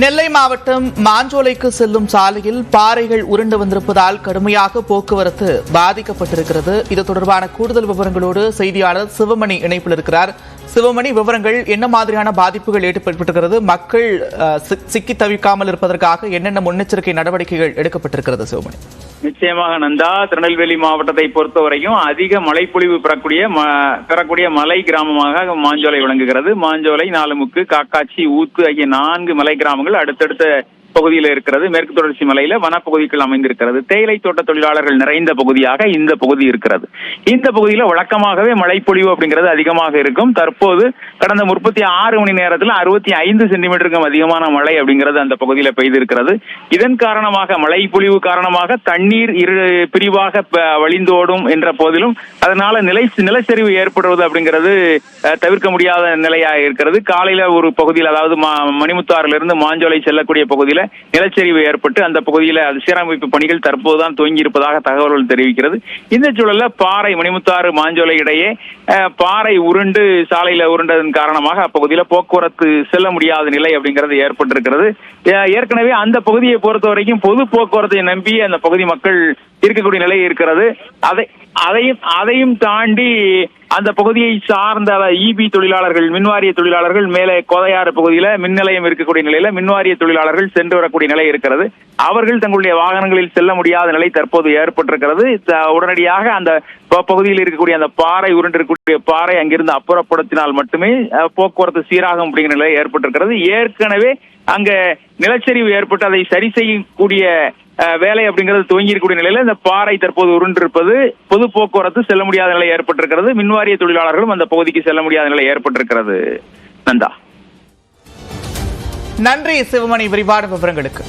நெல்லை மாவட்டம் மாஞ்சோலைக்கு செல்லும் சாலையில் பாறைகள் உருண்டு வந்திருப்பதால் கடுமையாக போக்குவரத்து பாதிக்கப்பட்டிருக்கிறது. இது தொடர்பான கூடுதல் விவரங்களோடு செய்தியாளர் சிவமணி இணைப்பில் இருக்கிறார். சிவமணி, விவரங்கள் என்ன மாதிரியான பாதிப்புகள் ஏற்பட்டிருக்கிறது? மக்கள் சிக்கி தவிக்காமல் இருப்பதற்காக என்னென்ன முன்னெச்சரிக்கை நடவடிக்கைகள் எடுக்கப்பட்டிருக்கிறது? சிவமணி. நிச்சயமாக நந்தா, திருநெல்வேலி மாவட்டத்தை பொறுத்தவரையும் அதிக மழைப்பொழிவு பெறக்கூடிய மலை கிராமமாக மாஞ்சோலை விளங்குகிறது. மாஞ்சோலை, நாலுமுக்கு, காக்காச்சி, ஊத்து ஆகிய 4 மலை கிராமங்கள் அடுத்தடுத்த பகுதியில் இருக்கிறது. மேற்கு தொடர்ச்சி மலையில வனப்பகுதிகள் அமைந்திருக்கிறது. தேயிலை தோட்ட தொழிலாளர்கள் நிறைந்த பகுதியாக இந்த பகுதி இருக்கிறது. இந்த பகுதியில வழக்கமாகவே மழைப்பொழிவு அப்படிங்கிறது அதிகமாக இருக்கும். தற்போது கடந்த 36 மணி நேரத்தில் 65 சென்டிமீட்டருக்கும் அதிகமான மழை அப்படிங்கிறது அந்த பகுதியில பெய்திருக்கிறது. இதன் காரணமாக மழைப்பொழிவு காரணமாக தண்ணீர் இரு பிரிவாக வழிந்தோடும் என்ற போதிலும் அதனால நிலச்சரிவு ஏற்படுவது அப்படிங்கிறது தவிர்க்க முடியாத நிலையாக இருக்கிறது. காலையில ஒரு பகுதியில், அதாவது மணிமுத்தாறிலிருந்து மாஞ்சோலை செல்லக்கூடிய பகுதியில நிலச்சரிவு ஏற்பட்டு அந்த பகுதியில சீரமைப்பு பணிகள் தற்போதுதான் துவங்கி இருப்பதாக தகவல்கள் தெரிவிக்கிறது. இந்த சூழல்ல மணிமுத்தாறு மாஞ்சோலை இடையே பாறை உருண்டு சாலையில உருண்டதன் காரணமாக அப்பகுதியில போக்குவரத்து செல்ல முடியாத நிலை அப்படிங்கிறது ஏற்பட்டிருக்கிறது. ஏற்கனவே அந்த பகுதியை பொறுத்த வரைக்கும் பொது போக்குவரத்தை நம்பி அந்த பகுதி மக்கள் இருக்கக்கூடிய நிலை இருக்கிறது. அதையும் தாண்டி அந்த பகுதியை சார்ந்த இபி தொழிலாளர்கள், மின்வாரிய தொழிலாளர்கள் மேலே கோதையாறு பகுதியில மின் நிலையம் இருக்கக்கூடிய நிலையில மின்வாரிய தொழிலாளர்கள் சென்று வரக்கூடிய நிலை இருக்கிறது. அவர்கள் தங்களுடைய வாகனங்களில் செல்ல முடியாத நிலை தற்போது ஏற்பட்டிருக்கிறது. உடனடியாக அந்த பகுதியில் இருக்கக்கூடிய அந்த பாறை உருண்டிருக்கக்கூடிய பாறை அங்கிருந்து அப்புறப்படுத்தினால் மட்டுமே போக்குவரத்து சீராகும் அப்படிங்கிற நிலை ஏற்பட்டிருக்கிறது. ஏற்கனவே அங்க நிலச்சரிவு ஏற்பட்டு அதை சரி செய்யக்கூடிய வேலை அப்படிங்கிறது துவங்கி இருக்கக்கூடிய நிலையில இந்த பாறை தற்போது உருண்டிருப்பது பொது போக்குவரத்து செல்ல முடியாத நிலை ஏற்பட்டிருக்கிறது. மின்வாரிய தொழிலாளர்களும் அந்த பகுதிக்கு செல்ல முடியாத நிலை ஏற்பட்டிருக்கிறது. நந்தா, நன்றி சிவமணி, விரிவான விவரங்களுக்கு.